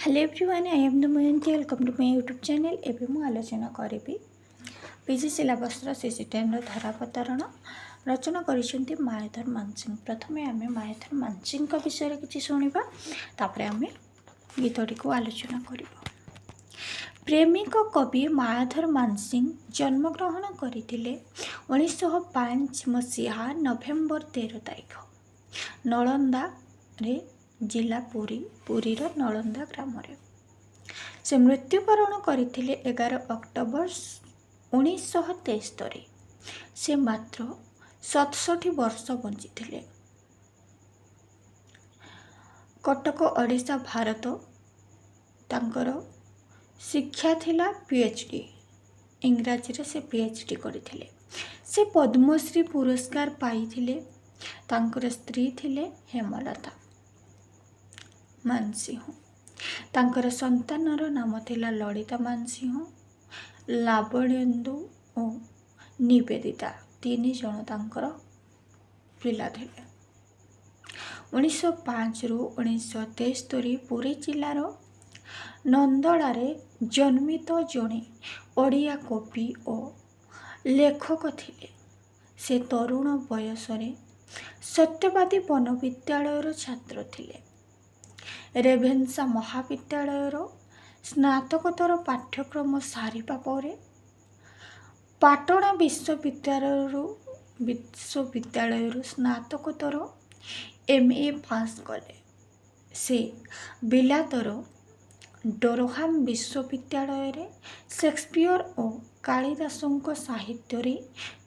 Hello everyone, I am Damayanti. Welcome to my YouTube channel. एवं मु आलोचना करी पीजी सिलेबसर सीसी10 धारावतरण रचना करिसेंती मायाधर मानसिंह। प्रथमे आम मायाधर मानसिंह विषय किसी शुणा, तापर आम गीतटी को आलोचना करिबा। प्रेमिक कवि मायाधर मानसिंह जन्मग्रहण करते 1905 मसीहा नवेम्बर 13 तारिख नलंदा रे जिला पुरीर नलंदा ग्राम। से मृत्युवरण करते 11 अक्टोबर 1973। से मात्र 67 वर्ष बंची। कटक ओडिशा भारत। तांकर शिक्षा थिला पीएचडी, इंग्राजी रे से पीएचडी करथिले। से पद्मश्री पुरस्कार पाइथिले। तांकर स्त्री थिले हेमलता मानसिंह। तांकर संतानर नाम थिला ललिता मानसिंह, लावण्येन्दु और निवेदिता। 3 जन तांकर पिला थिले। 1905 रु 1973 पुरी जिलार नंदड़ारे जन्मित जड़े ओडिया कवि और लेखक थिले। से तरुण बयसरे सत्यवादी वन विद्यालयर छात्र थिले। रेभेन्सा महाविद्यालयर स्नातकोत्तर पाठ्यक्रम सारिबा परे पाटणा विश्वविद्यालय स्नातकोत्तर एमए पास कले। से बिलातर डोरहाम विश्वविद्यालय शेक्सपियर और कालिदासों साहित्य रे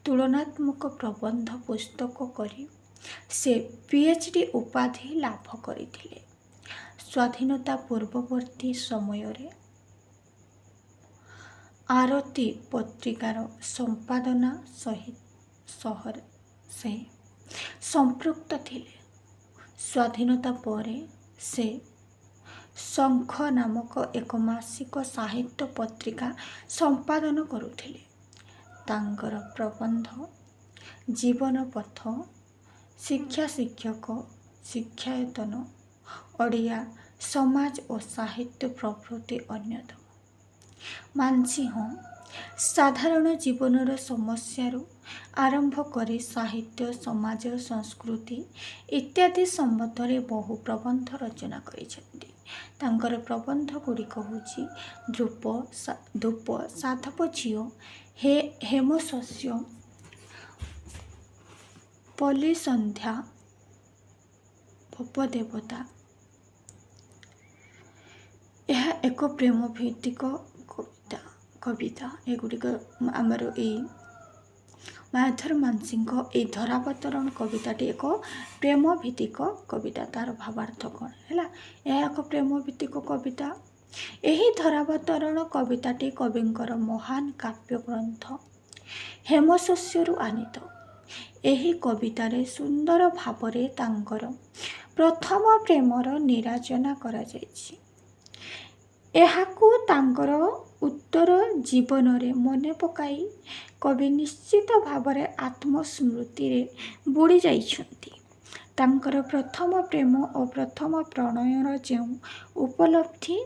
तुलनात्मक प्रबंध पुस्तक करी से पीएचडी उपाधि लाभ करथिले। स्वाधीनता पूर्ववर्ती समय रे आरती पत्रिकार संपादना सहित सहर से संपृक्त थिले। स्वाधीनता परे से शंख नामक एक मासिक साहित्य पत्रिका संपादन करुथिले। तांकर प्रबंध, जीवन पथ, शिक्षा शिक्षक, शिक्षायतन, ओडिया समाज और साहित्य प्रभृति अन्यतम। मानसिंह साधारण जीवनर समस्यारू आरंभ कर साहित्य, समाज, संस्कृति इत्यादि संबंध में बहु प्रबंध रचना करिसेंती। तांकर प्रबंध गुड़िक होची धूप, साधव झील, हेमशस्य, पल्ली संध्या, भवदेवता। यह एक प्रेम भित्तिक कविता एगुड़िक आमर मायाधर मानसिंह ये धरावतरण कविताटी एक प्रेम भित्तिक कविता। तार भावार्थ कौन है? यह एक प्रेम भित्तिक कविता। यही धरावतरण कविताटी कविंकर महान काव्य ग्रंथ हेमशस्यरू आनीत। यही कवितारे सुंदर भावरे तांकर प्रथम प्रेमर निराजना करा जायछि। एहाकू तांकर उत्तर जीवन रे मने पकाई कवि निश्चित भावरे आत्मस्मृति रे बुड़ी जाइछन्ति। तांकर प्रथम प्रेम और प्रथम प्रणयर जो उपलब्धि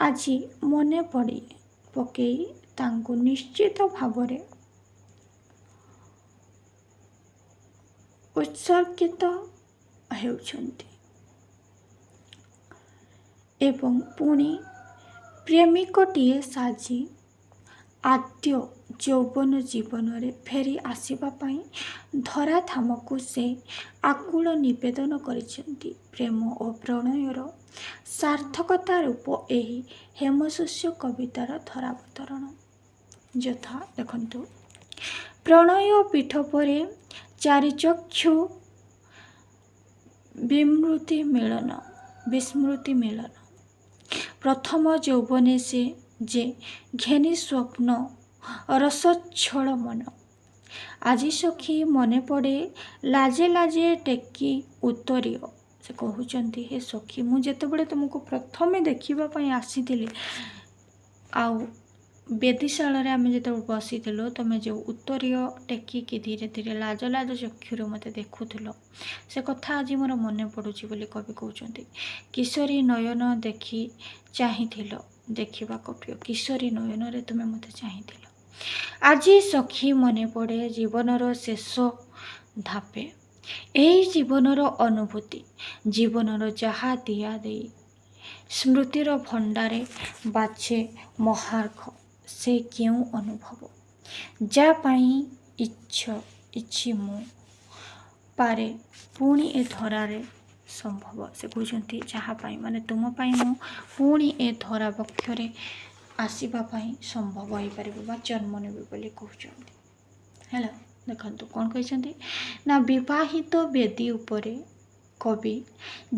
आज मने पड़ी पकई तांको निश्चित भावरे उत्सर्गित हेउछन्ति। एवं पुणी प्रेमिकटीए साजी आद्य यौवन जीवन रे फेरी आसिबा पाई धराधाम को से आकुल निवेदन करिसेंती। प्रेम और प्रणयर सार्थकता रूप एही हेमशस्य कवितार धरावतरण। यथा देखंतु, प्रणय पीठ परे चारिचक्षु विस्मृति मिलन। प्रथम यौवने से जे घेनी स्वप्न रसच्छल मन। आजी सखी मने पड़े लाजे लाजे टेकी उत्तरीय। से कहउचंती, हे सखी मु जेतेबेले तुमको प्रथमे देखिबा पई आसीथिली आउ ବେଦୀଶାଳରେ ଆମେ ଯେତେବେଳେ ବସିଥିଲୁ ତମେ ଯେଉଁ ଉତ୍ତରୀୟ ଟେକିକି ଧୀରେ ଧୀରେ ଲାଜ ଲାଜ ଚକ୍ଷୁରେ ମୋତେ ଦେଖୁଥିଲ, ସେ କଥା ଆଜି ମୋର ମନେ ପଡ଼ୁଛି ବୋଲି କବି କହୁଛନ୍ତି। କିଶୋରୀ ନୟନ ଦେଖି ଚାହିଁଥିଲ, ଦେଖିବାକୁ ପ୍ରିୟ କିଶୋରୀ ନୟନରେ ତୁମେ ମୋତେ ଚାହିଁଥିଲ। ଆଜି ସଖୀ ମନେ ପଡ଼େ ଜୀବନର ଶେଷ ଧାପେ, ଏହି ଜୀବନର ଅନୁଭୂତି, ଜୀବନର ଯାହା ଦିଆ ଦେଇ ସ୍ମୃତିର ଭଣ୍ଡାରେ ବାଛେ ମହାର୍ଘ, ସେ କେଉଁ ଅନୁଭବ ଯା ପାଇଁ ଇଛି ମୁଁ ପାରେ ପୁଣି ଏ ଧରାରେ ସମ୍ଭବ। ସେ କହୁଛନ୍ତି ଯାହା ପାଇଁ, ମାନେ ତୁମ ପାଇଁ ମୁଁ ପୁଣି ଏ ଧରା ବକ୍ଷରେ ଆସିବା ପାଇଁ ସମ୍ଭବ ହୋଇପାରିବ ବା ଜନ୍ମ ନେବି ବୋଲି କହୁଛନ୍ତି। ହେଲା, ଦେଖନ୍ତୁ କ'ଣ କହିଛନ୍ତି ନା, ବିବାହିତ ବେଦୀ ଉପରେ କବି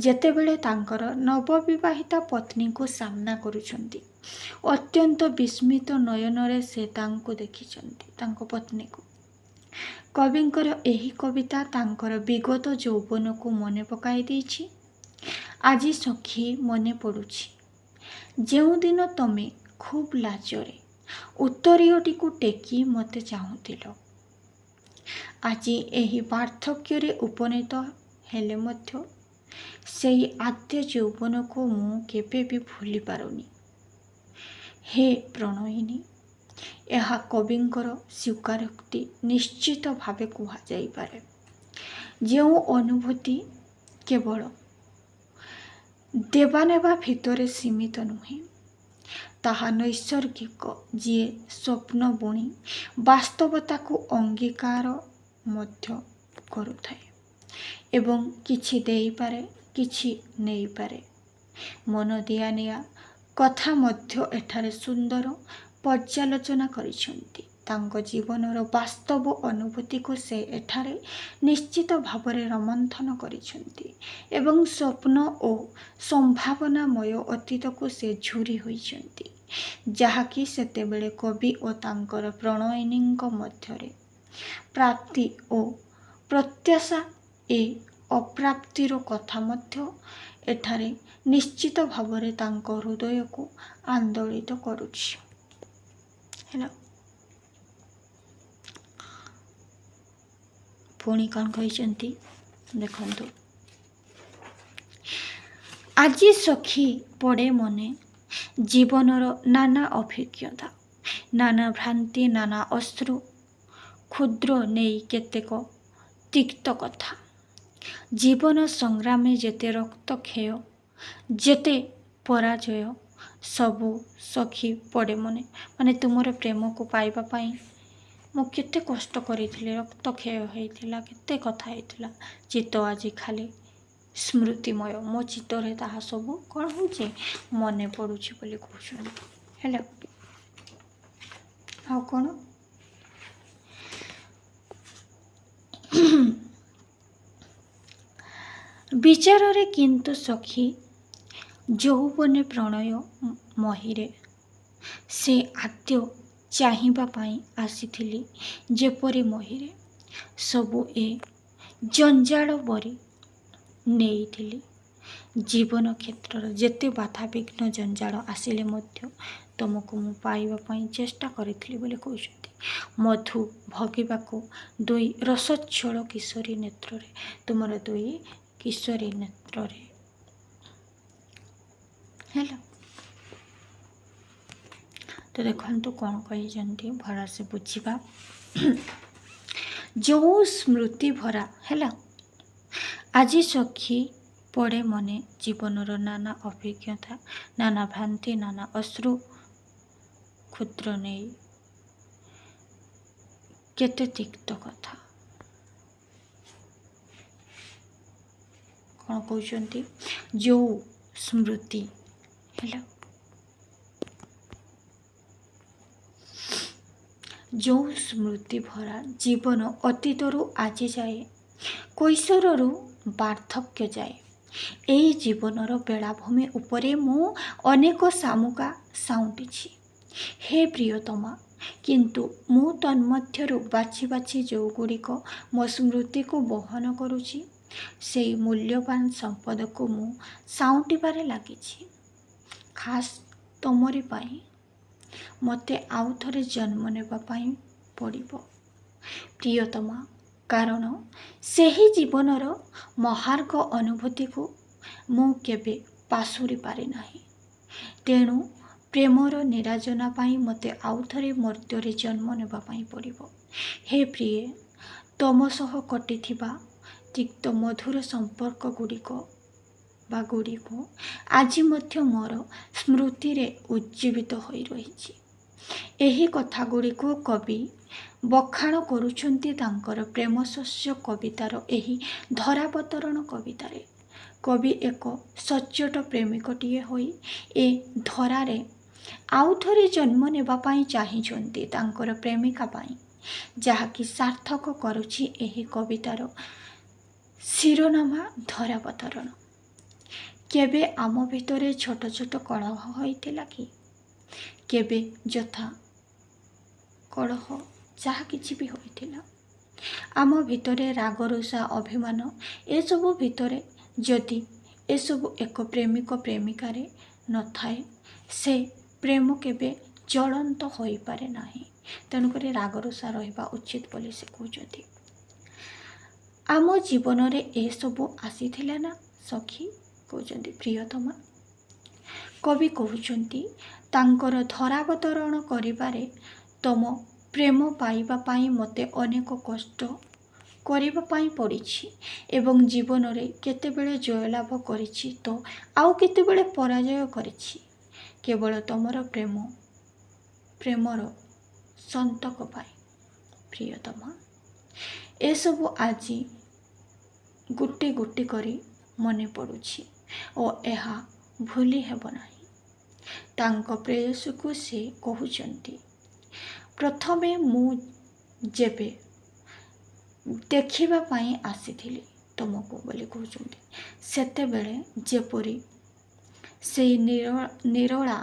ଯେତେବେଳେ ତାଙ୍କର ନବବିବାହିତା ପତ୍ନୀକୁ ସାମ୍ନା କରୁଛନ୍ତି, ଅତ୍ୟନ୍ତ ବିସ୍ମିତ ନୟନରେ ସେ ତାଙ୍କୁ ଦେଖିଛନ୍ତି, ତାଙ୍କ ପତ୍ନୀକୁ। କବିଙ୍କର ଏହି କବିତା ତାଙ୍କର ବିଗତ ଯୌବନକୁ ମନେ ପକାଇ ଦେଇଛି। ଆଜି ସଖୀ ମନେ ପଡ଼ୁଛି ଯେଉଁଦିନ ତମେ ଖୁବ୍ ଲାଜରେ ଉତ୍ତରୀୟଟିକୁ ଟେକି ମୋତେ ଚାହୁଁଥିଲ। ଆଜି ଏହି ପାର୍ଥକ୍ୟରେ ଉପନୀତ ହେଲେ ମଧ୍ୟ ସେହି ଆଦ୍ୟ ଯୌବନକୁ ମୁଁ କେବେ ବି ଭୁଲି ପାରୁନି। ହେ ପ୍ରଣୟିନୀ, ଏହା କବିଙ୍କର ସ୍ୱୀକାରୋକ୍ତି ନିଶ୍ଚିତ ଭାବେ କୁହାଯାଇପାରେ। ଯେଉଁ ଅନୁଭୂତି କେବଳ ଦେବାନେବା ଭିତରେ ସୀମିତ ନୁହେଁ, ତାହା ନୈସର୍ଗିକ, ଯିଏ ସ୍ୱପ୍ନ ବୁଣି ବାସ୍ତବତାକୁ ଅଙ୍ଗୀକାର ମଧ୍ୟ କରୁଥାଏ ଏବଂ କିଛି ଦେଇପାରେ, କିଛି ନେଇପାରେ। ମନ ଦିଆନିଆ କଥା ମଧ୍ୟ ଏଠାରେ ସୁନ୍ଦର ପର୍ଯ୍ୟାଲୋଚନା କରିଛନ୍ତି। ତାଙ୍କ ଜୀବନର ବାସ୍ତବ ଅନୁଭୂତିକୁ ସେ ଏଠାରେ ନିଶ୍ଚିତ ଭାବରେ ରୋମନ୍ଥନ କରିଛନ୍ତି ଏବଂ ସ୍ୱପ୍ନ ଓ ସମ୍ଭାବନାମୟ ଅତୀତକୁ ସେ ଝୁରି ହୋଇଛନ୍ତି, ଯାହାକି ସେତେବେଳେ କବି ଓ ତାଙ୍କର ପ୍ରଣୟିନୀଙ୍କ ମଧ୍ୟରେ ପ୍ରାପ୍ତି ଓ ପ୍ରତ୍ୟାଶା, ଏ ଅପ୍ରାପ୍ତିର କଥା ମଧ୍ୟ ଏଠାରେ ନିଶ୍ଚିତ ଭାବରେ ତାଙ୍କ ହୃଦୟକୁ ଆନ୍ଦୋଳିତ କରୁଛି। ହେଲା, ପୁଣି କ'ଣ କହିଛନ୍ତି ଦେଖନ୍ତୁ, ଆଜି ସଖୀ ପଡ଼େ ମନେ ଜୀବନର ନାନା ଅଭିଜ୍ଞତା, ନାନା ଭ୍ରାନ୍ତି, ନାନା ଅଶ୍ରୁ, କ୍ଷୁଦ୍ର ନେଇ କେତେକ ତିକ୍ତ କଥା। ଜୀବନ ସଂଗ୍ରାମେ ଯେତେ ରକ୍ତକ୍ଷୟ, ଯେତେ ପରାଜୟ, ସବୁ ସଖୀ ପଡ଼େ ମନେ। ମାନେ ତୁମର ପ୍ରେମକୁ ପାଇବା ପାଇଁ ମୁଁ କେତେ କଷ୍ଟ କରିଥିଲି, ରକ୍ତକ୍ଷୟ ହେଇଥିଲା, କେତେ କଥା ହେଇଥିଲା। ଚିତ୍ତ ଆଜି ଖାଲି ସ୍ମୃତିମୟ, ମୋ ଚିତ୍ତରେ ତାହା ସବୁ କ'ଣ ହେଉଛି ମନେ ପଡ଼ୁଛି ବୋଲି କହୁଛନ୍ତି। ହେଲା, ଆଉ କ'ଣ ବିଚାରରେ କିନ୍ତୁ ସଖୀ ଯୌବନେ ପ୍ରଣୟ ମହିରେ ସେ ଆଦ୍ୟ ଚାହିଁବା ପାଇଁ ଆସିଥିଲି ଯେପରି ମହିରେ, ସବୁ ଏ ଜଞ୍ଜାଳ ବରି ନେଇଥିଲି। ଜୀବନ କ୍ଷେତ୍ରର ଯେତେ ବାଧାବିଘ୍ନ ଜଞ୍ଜାଳ ଆସିଲେ ମଧ୍ୟ ତୁମକୁ ମୁଁ ପାଇବା ପାଇଁ ଚେଷ୍ଟା କରିଥିଲି ବୋଲି କହୁଛନ୍ତି। ମଧୁ ଭୋଗିବାକୁ ଦୁଇ ରସୋଚ୍ଛଳ କିଶୋରୀ ନେତ୍ରରେ, ତୁମର ଦୁଇ କିଶୋରୀ ନେତ୍ରରେ। ହେଲା, ତ ଦେଖନ୍ତୁ କ'ଣ କହିଛନ୍ତି, ଭଲସେ ବୁଝିବା। ଯେଉଁ ସ୍ମୃତି ଭରା, ହେଲା, ଆଜି ସଖୀ ପଡ଼େ ମନେ ଜୀବନର ନାନା ଅଭିଜ୍ଞତା, ନାନା ଭ୍ରାନ୍ତି, ନାନା ଅଶ୍ରୁ, କ୍ଷୁଦ୍ର ନେଇ କେତେ ତିକ୍ତ କଥା। କ'ଣ କହୁଛନ୍ତି, ଯେଉଁ ସ୍ମୃତି, ହେଲା, ଯେଉଁ ସ୍ମୃତି ଭରା ଜୀବନ ଅତୀତରୁ ଆଜି ଯାଏ, କୈଶୋରରୁ ବାର୍ଦ୍ଧକ୍ୟ ଯାଏ, ଏହି ଜୀବନର ବେଳାଭୂମି ଉପରେ ମୁଁ ଅନେକ ଶାମୁକା ସାଉଁଟିଛି ହେ ପ୍ରିୟତମା, କିନ୍ତୁ ମୁଁ ତନ୍ମଧ୍ୟରୁ ବାଛି ବାଛି ଯେଉଁଗୁଡ଼ିକ ମୋ ସ୍ମୃତିକୁ ବହନ କରୁଛି, ସେହି ମୂଲ୍ୟବାନ ସମ୍ପଦକୁ ମୁଁ ସାଉଁଟିବାରେ ଲାଗିଛି, ଖାସ୍ ତମରି ପାଇଁ। ମୋତେ ଆଉ ଥରେ ଜନ୍ମ ନେବା ପାଇଁ ପଡ଼ିବ ପ୍ରିୟତମା, କାରଣ ସେହି ଜୀବନର ମହାର୍ଘ ଅନୁଭୂତିକୁ ମୁଁ କେବେ ପାଶୋରି ପାରିନାହିଁ। ତେଣୁ ପ୍ରେମର ନିରାଜନା ପାଇଁ ମୋତେ ଆଉ ଥରେ ମର୍ତ୍ତ୍ୟରେ ଜନ୍ମ ନେବା ପାଇଁ ପଡ଼ିବ। ହେ ପ୍ରିୟେ, ତମ ସହ କଟିଥିବା ତିକ୍ତ ମଧୁର ସମ୍ପର୍କ ଗୁଡ଼ିକୁ ଆଜି ମଧ୍ୟ ମୋର ସ୍ମୃତିରେ ଉଜ୍ଜୀବିତ ହୋଇ ରହିଛି। ଏହି କଥାଗୁଡ଼ିକୁ କବି ବଖାଣ କରୁଛନ୍ତି ତାଙ୍କର ପ୍ରେମ ଶସ୍ୟ କବିତାର ଏହି ଧରାବତରଣ କବିତାରେ। କବି ଏକ ସଚ୍ଚୋଟ ପ୍ରେମିକଟିଏ ହୋଇ ଏ ଧରାରେ ଆଉ ଥରେ ଜନ୍ମ ନେବା ପାଇଁ ଚାହିଁଛନ୍ତି ତାଙ୍କର ପ୍ରେମିକା ପାଇଁ, ଯାହାକି ସାର୍ଥକ କରୁଛି ଏହି କବିତାର ଶିରୋନାମା ଧରାବତରଣ। କେବେ ଆମ ଭିତରେ ଛୋଟ ଛୋଟ କଳହ ହୋଇଥିଲା କି? କେବେ ଯଥା କଳହ ଯାହା କିଛି ବି ହୋଇଥିଲା ଆମ ଭିତରେ, ରାଗରୁଷା, ଅଭିମାନ, ଏସବୁ ଭିତରେ ଯଦି ଏସବୁ ଏକ ପ୍ରେମିକ ପ୍ରେମିକାରେ ନଥାଏ, ସେ ପ୍ରେମ କେବେ ଜ୍ୱଳନ୍ତ ହୋଇପାରେ ନାହିଁ। ତେଣୁକରି ରାଗରୁଷା ରହିବା ଉଚିତ ବୋଲି ସେ କହୁଛନ୍ତି। ଆମ ଜୀବନରେ ଏସବୁ ଆସିଥିଲା ନା ସଖୀ, କହୁଛନ୍ତି ପ୍ରିୟତମା। କବି କହୁଛନ୍ତି ତାଙ୍କର ଧରାବତରଣ କରିବାରେ ତମ ପ୍ରେମ ପାଇବା ପାଇଁ ମୋତେ ଅନେକ କଷ୍ଟ କରିବା ପାଇଁ ପଡ଼ିଛି ଏବଂ ଜୀବନରେ କେତେବେଳେ ଜୟଲାଭ କରିଛି ତ ଆଉ କେତେବେଳେ ପରାଜୟ କରିଛି, କେବଳ ତମର ପ୍ରେମର ସନ୍ତକ ପାଇଁ। ପ୍ରିୟତମା, ଏସବୁ ଆଜି ଗୋଟି ଗୋଟି କରି ମନେ ପଡ଼ୁଛି ଓ ଏହା ଭୁଲି ହେବ ନାହିଁ। ତାଙ୍କ ପ୍ରେୟସୀକୁ ସେ କହୁଛନ୍ତି, ପ୍ରଥମେ ମୁଁ ଯେବେ ଦେଖିବା ପାଇଁ ଆସିଥିଲି ତମକୁ ବୋଲି କହୁଛନ୍ତି, ସେତେବେଳେ ଯେପରି ସେଇ ନିରୋଳା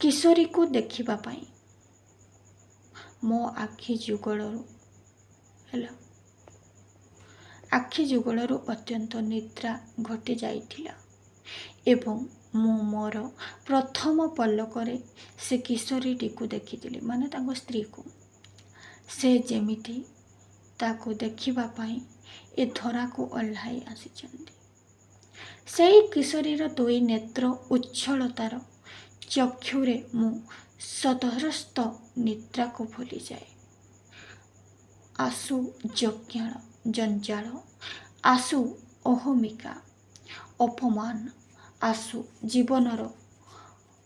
କିଶୋରୀକୁ ଦେଖିବା ପାଇଁ ମୋ ଆଖି ଯୁଗଳରୁ ଅତ୍ୟନ୍ତ ନିଦ୍ରା ଘଟି ଯାଇଥିଲା ଏବଂ ମୁଁ ମୋର ପ୍ରଥମ ପଲକରେ ସେ କିଶୋରୀଟିକୁ ଦେଖିଥିଲି, ମାନେ ତାଙ୍କ ସ୍ତ୍ରୀକୁ। ସେ ଯେମିତି ତାକୁ ଦେଖିବା ପାଇଁ ଏ ଧରାକୁ ଓହ୍ଲାଇ ଆସିଛନ୍ତି। ସେହି କିଶୋରୀର ଦୁଇ ନେତ୍ର ଉଚ୍ଛଳତାର ଚକ୍ଷୁରେ ମୁଁ ସଦରସ୍ଥ ନିଦ୍ରାକୁ ଭୁଲିଯାଏ। ଆସୁ ଜଞ୍ଜାଳ, ଆସୁ ଅହମିକା, ଅପମାନ, ଆସୁ ଜୀବନର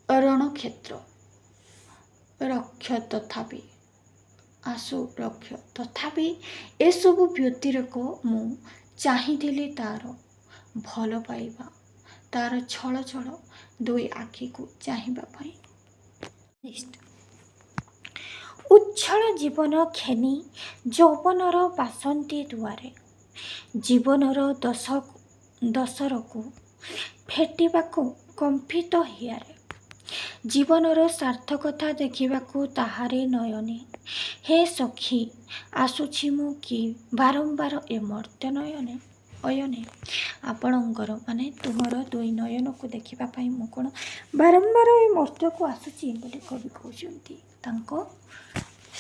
ରଣକ୍ଷେତ୍ର, ତଥାପି ଏସବୁ ବ୍ୟତିରେକ ମୁଁ ଚାହିଁଥିଲି ତାର ଭଲ ପାଇବା, ତାର ଛଳ ଛଳ ଦୁଇ ଆଖିକୁ ଚାହିଁବା ପାଇଁ। ଉଚ୍ଛଳ ଜୀବନ ଘେନି ଯୌବନର ବାସନ୍ତୀ ଦୁଆରେ, ଜୀବନର ଦଶରକୁ ଭେଟିବାକୁ କମ୍ପିତ ହିଆରେ, ଜୀବନର ସାର୍ଥକତା ଦେଖିବାକୁ ତାହାରି ନୟନେ। ହେ ସଖୀ, ଆସୁଛି ମୁଁ କି ବାରମ୍ବାର ଏ ମର୍ତ୍ତ୍ୟ ଅୟନେ। ଆପଣଙ୍କର ମାନେ ତୁମର ଦୁଇ ନୟନକୁ ଦେଖିବା ପାଇଁ ମୁଁ କ'ଣ ବାରମ୍ବାର ଏ ମର୍ତ୍ତ୍ୟକୁ ଆସୁଛି ବୋଲି କବି କହୁଛନ୍ତି ତାଙ୍କ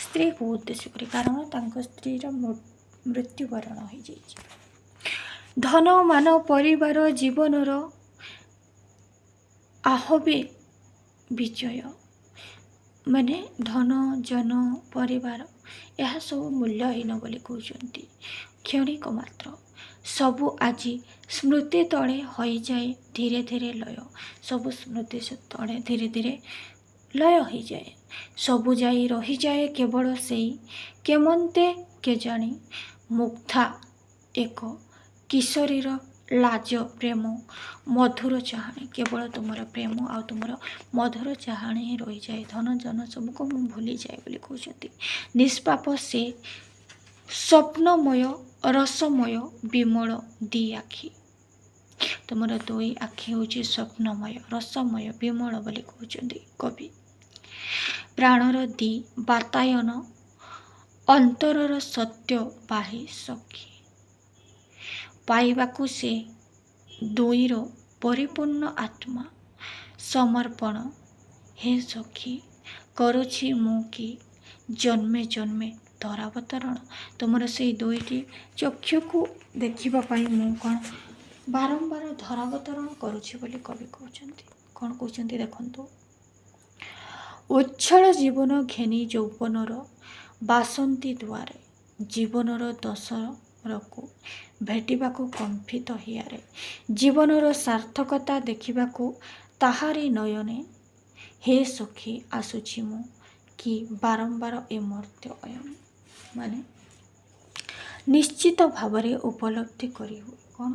ସ୍ତ୍ରୀକୁ ଉଦ୍ଦେଶ୍ୟ କରି, କାରଣ ତାଙ୍କ ସ୍ତ୍ରୀର ମୃତ୍ୟୁବରଣ ହୋଇଯାଇଛି। ଧନ ମାନ ପରିବାର ଜୀବନର ଆହବେ ବିଜୟ, ମାନେ ଧନ ଜନ ପରିବାର ଏହା ସବୁ ମୂଲ୍ୟହୀନ ବୋଲି କହୁଛନ୍ତି। କ୍ଷଣିକ ମାତ୍ର ସବୁ ଆଜି ସ୍ମୃତି ତଳେ ହୋଇଯାଏ ଧୀରେ ଧୀରେ ଲୟ। ସବୁ ସ୍ମୃତି ତଳେ ଧୀରେ ଧୀରେ ଲୟ ହୋଇଯାଏ। ସବୁ ଯାଇ ରହିଯାଏ କେବଳ ସେଇ କେମନ୍ତେ କେଜାଣି ମୁଗ୍ଧା ଏକ କିଶୋରୀର ଲାଜ, ପ୍ରେମ, ମଧୁର ଚାହାଣୀ। କେବଳ ତୁମର ପ୍ରେମ ଆଉ ତୁମର ମଧୁର ଚାହାଣୀ ହିଁ ରହିଯାଏ। ଧନ ଜନ ସବୁକୁ ମୁଁ ଭୁଲିଯାଏ ବୋଲି କହୁଛନ୍ତି। ନିଷ୍ପାପ ସେ ସ୍ୱପ୍ନମୟ ରସମୟ ବିମଳ ଦି ଆଖି। ତୁମର ଦୁଇ ଆଖି ହେଉଛି ସ୍ୱପ୍ନମୟ ରସମୟ ବିମଳ ବୋଲି କହୁଛନ୍ତି କବି। ପ୍ରାଣର ଦି ବାତାୟନ ଅନ୍ତରର ସତ୍ୟ ବାହି ସଖୀ, ପାଇବାକୁ ସେ ଦୁଇର ପରିପୂର୍ଣ୍ଣ ଆତ୍ମା ସମର୍ପଣ। ହେ ସଖୀ, କରୁଛି ମୁଁ କି ଜନ୍ମେ ଜନ୍ମେ ଧରାବତରଣ। ତୁମର ସେଇ ଦୁଇଟି ଚକ୍ଷୁକୁ ଦେଖିବା ପାଇଁ ମୁଁ କ'ଣ ବାରମ୍ବାର ଧରାବତରଣ କରୁଛି ବୋଲି କବି କହୁଛନ୍ତି। କ'ଣ କହୁଛନ୍ତି ଦେଖନ୍ତୁ। ଉଚ୍ଛଳ ଜୀବନ ଘେନି ଯୌବନର ବାସନ୍ତୀ ଦୁଆରେ, ଜୀବନର ଦଶରକୁ ଭେଟିବାକୁ କମ୍ପିତ ହିଆରେ, ଜୀବନର ସାର୍ଥକତା ଦେଖିବାକୁ ତାହାରି ନୟନେ, ହେ ସଖୀ ଆସୁଛି ମୁଁ କି ବାରମ୍ବାର ଏ ମର୍ତ୍ତ୍ୟ ଅୟନ। ମାନେ ନିଶ୍ଚିତ ଭାବରେ ଉପଲବ୍ଧି କରି ହୁଏ କ'ଣ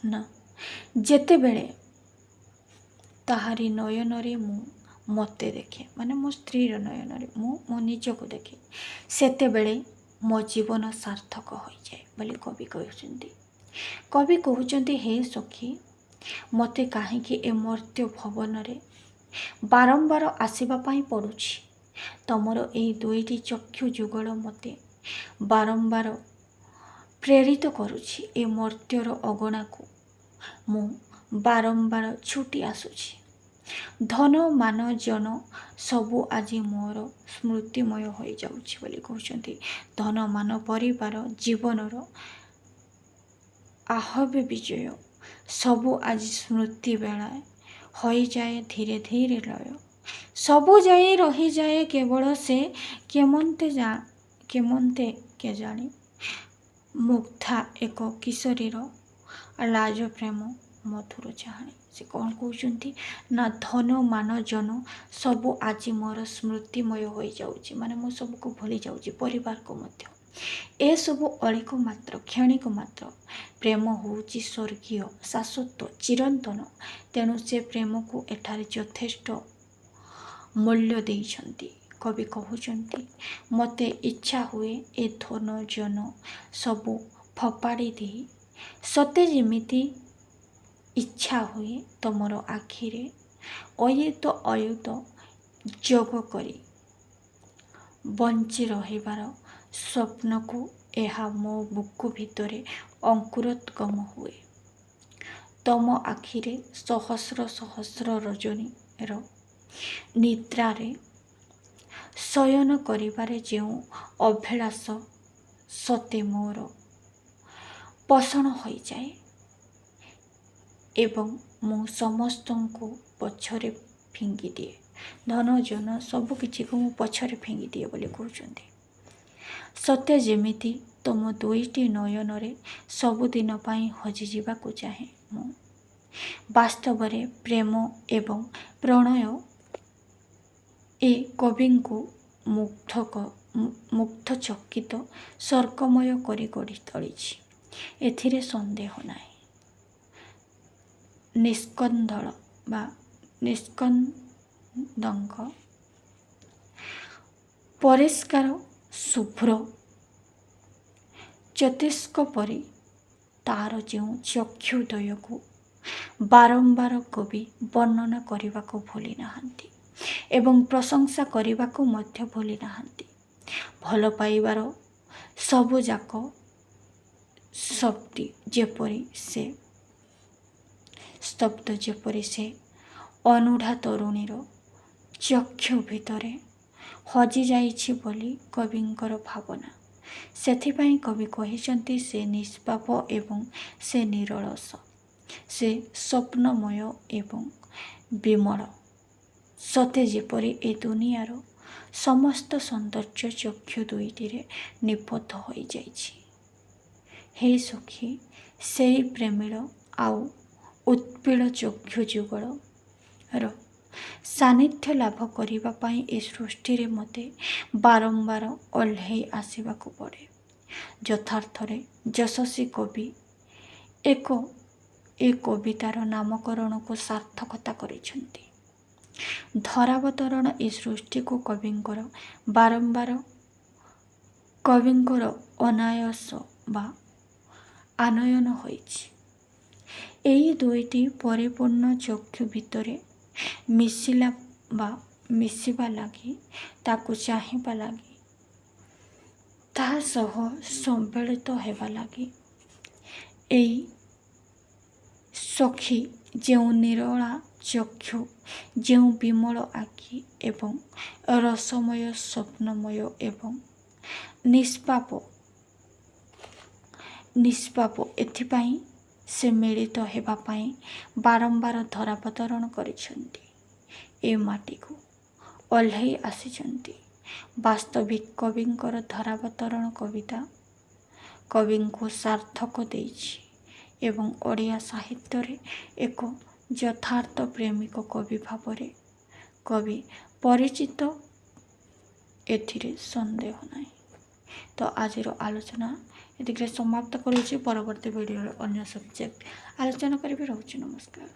ନା, ଯେତେବେଳେ ତାହାରି ନୟନରେ ମୁଁ ମୋତେ ଦେଖେ, ମାନେ ମୋ ସ୍ତ୍ରୀର ନୟନରେ ମୁଁ ମୋ ନିଜକୁ ଦେଖେ, ସେତେବେଳେ ମୋ ଜୀବନ ସାର୍ଥକ ହୋଇଯାଏ ବୋଲି କବି କହୁଛନ୍ତି। କବି କହୁଛନ୍ତି, ହେ ସଖୀ, ମୋତେ କାହିଁକି ଏ ମର୍ତ୍ତ୍ୟ ଭବନରେ ବାରମ୍ବାର ଆସିବା ପାଇଁ ପଡ଼ୁଛି? ତମର ଏହି ଦୁଇଟି ଚକ୍ଷୁ ଯୁଗଳ ମୋତେ ବାରମ୍ବାର ପ୍ରେରିତ କରୁଛି। ଏ ମର୍ତ୍ତ୍ୟର ଅଗଣାକୁ ମୁଁ ବାରମ୍ବାର ଛୁଟି ଆସୁଛି। ଧନ ମାନ ଜନ ସବୁ ଆଜି ମୋର ସ୍ମୃତିମୟ ହୋଇଯାଉଛି ବୋଲି କହୁଛନ୍ତି। ଧନ ମାନ ପରିବାର ଜୀବନର ଆହବେ ବିଜୟ ସବୁ ଆଜି ସ୍ମୃତି ବେଳାଏ ହୋଇଯାଏ ଧୀରେ ଧୀରେ ଲୟ। ସବୁ ଯାଇ ରହିଯାଏ କେବଳ ସେ କେମନ୍ତେ କେଜାଣି ମୁଗ୍ଧା ଏକ କିଶୋରୀର ଲାଜ ପ୍ରେମ ମଧୁର ଚାହାଣୀ। ସେ କ'ଣ କହୁଛନ୍ତି ନା, ଧନ ମାନ ଜନ ସବୁ ଆଜି ମୋର ସ୍ମୃତିମୟ ହୋଇଯାଉଛି, ମାନେ ମୁଁ ସବୁକୁ ଭୁଲି ଯାଉଛି, ପରିବାରକୁ ମଧ୍ୟ। ଏସବୁ ଅଳିକ ମାତ୍ର, କ୍ଷଣିକ ମାତ୍ର। ପ୍ରେମ ହେଉଛି ସ୍ୱର୍ଗୀୟ, ଶାଶ୍ୱତ, ଚିରନ୍ତନ। ତେଣୁ ସେ ପ୍ରେମକୁ ଏଠାରେ ଯଥେଷ୍ଟ ମୂଲ୍ୟ ଦେଇଛନ୍ତି। କବି କହୁଛନ୍ତି, ମୋତେ ଇଚ୍ଛା ହୁଏ ଏ ଧନ ଜନ ସବୁ ଫୋପାଡ଼ି ଦେଇ, ସତେ ଯେମିତି ଇଚ୍ଛା ହୁଏ ତମର ଆଖିରେ ଅୟୁତ ଅୟୁତ ଯୋଗ କରି ବଞ୍ଚି ରହିବାର ସ୍ୱପ୍ନକୁ ଏହା ମୋ ବୁକୁ ଭିତରେ ଅଙ୍କୁରୋଦ୍ଗମ ହୁଏ। ତମ ଆଖିରେ ସହସ୍ର ସହସ୍ର ରଜନୀର ନିଦ୍ରାରେ ଶୟନ କରିବାରେ ଯେଉଁ ଅଭିଳାଷ ସତେ ମୋର ପୋଷଣ ହୋଇଯାଏ ଏବଂ ମୁଁ ସମସ୍ତଙ୍କୁ ପଛରେ ଫିଙ୍ଗିଦିଏ। ଧନ ଜନ ସବୁ କିଛିକୁ ମୁଁ ପଛରେ ଫିଙ୍ଗିଦିଏ ବୋଲି କହୁଛନ୍ତି। ସତେ ଯେମିତି ତୁମ ଦୁଇଟି ନୟନରେ ସବୁଦିନ ପାଇଁ ହଜିଯିବାକୁ ଚାହେଁ ମୁଁ। ବାସ୍ତବରେ ପ୍ରେମ ଏବଂ ପ୍ରଣୟ ଏ କବିଙ୍କୁ ମୁଗ୍ଧଚକିତ ସ୍ୱର୍ଗମୟ କରି ଗଢ଼ି ତୋଳିଛି, ଏଥିରେ ସନ୍ଦେହ ନାହିଁ। ନିଷ୍କନ୍ଦଳ ବା ନିଷ୍କନ୍ଦଙ୍କ ପରିଷ୍କାର ଶୁଭ୍ର ଜ୍ୟୋତିଷ୍କ ପରି ତାହାର ଯେଉଁ ଚକ୍ଷୁଦ୍ୱୟକୁ ବାରମ୍ବାର କବି ବର୍ଣ୍ଣନା କରିବାକୁ ଭୁଲି ନାହାନ୍ତି ଏବଂ ପ୍ରଶଂସା କରିବାକୁ ମଧ୍ୟ ଭୁଲି ନାହାନ୍ତି। ଭଲ ପାଇବାର ସବୁଯାକ ସ୍ତବ୍ଧ ଯେପରି ସେ ଅନୂଢା ତରୁଣୀର ଚକ୍ଷୁ ଭିତରେ ହଜିଯାଇଛି ବୋଲି କବିଙ୍କର ଭାବନା। ସେଥିପାଇଁ କବି କହିଛନ୍ତି, ସେ ନିଷ୍ପାପ ଏବଂ ସେ ନିରଳସ, ସେ ସ୍ୱପ୍ନମୟ ଏବଂ ବିମଳ। ସତେ ଯେପରି ଏ ଦୁନିଆର ସମସ୍ତ ସୌନ୍ଦର୍ଯ୍ୟ ଚକ୍ଷୁ ଦୁଇଟିରେ ନିବଦ୍ଧ ହୋଇଯାଇଛି। ହେ ସଖୀ, ସେଇ ପ୍ରେମିଳ ଆଉ ଉତ୍ପୀଳ ଚକ୍ଷୁ ଯୁଗଳର ସାନ୍ନିଧ୍ୟ ଲାଭ କରିବା ପାଇଁ ଏ ସୃଷ୍ଟିରେ ମୋତେ ବାରମ୍ବାର ଓହ୍ଲେଇ ଆସିବାକୁ ପଡ଼େ। ଯଥାର୍ଥରେ ଯଶସ୍ୱୀ କବି ଏ କବିତାର ନାମକରଣକୁ ସାର୍ଥକତା କରିଛନ୍ତି। ଧରାବତରଣ ଏ ସୃଷ୍ଟିକୁ କବିଙ୍କର ଅନାୟାସ ବା ଆନୟନ ହୋଇଛି। ଏହି ଦୁଇଟି ପରିପୂର୍ଣ୍ଣ ଚକ୍ଷୁ ଭିତରେ ମିଶିବା ଲାଗି, ତାକୁ ଚାହିଁବା ଲାଗି, ତାହା ସହ ସମ୍ମିଳିତ ହେବା ଲାଗି ଏଇ ସଖୀ ଯେଉଁ ନିରୋଳା ଚକ୍ଷୁ, ଯେଉଁ ବିମଳ ଆଖି ଏବଂ ରସମୟ ସ୍ୱପ୍ନମୟ ଏବଂ ନିଷ୍ପାପ ଏଥିପାଇଁ ସେ ମିଳିତ ହେବା ପାଇଁ ବାରମ୍ବାର ଧରାବତରଣ କରିଛନ୍ତି। ଏ ମାଟିକୁ ଓହ୍ଲାଇ ଆସିଛନ୍ତି। ବାସ୍ତବିକ କବିଙ୍କର ଧରାବତରଣ କବିତା କବିଙ୍କୁ ସାର୍ଥକ ଦେଇଛି ଏବଂ ଓଡ଼ିଆ ସାହିତ୍ୟରେ ଏକ ଯଥାର୍ଥ ପ୍ରେମିକ କବି ଭାବରେ କବି ପରିଚିତ, ଏଥିରେ ସନ୍ଦେହ ନାହିଁ। ତ ଆଜିର ଆଲୋଚନା ଏତିକିରେ ସମାପ୍ତ କରୁଛି। ପରବର୍ତ୍ତୀ ଭିଡ଼ିଓରେ ଅନ୍ୟ ସବଜେକ୍ଟ ଆଲୋଚନା କରିବି। ରହୁଛି। ନମସ୍କାର।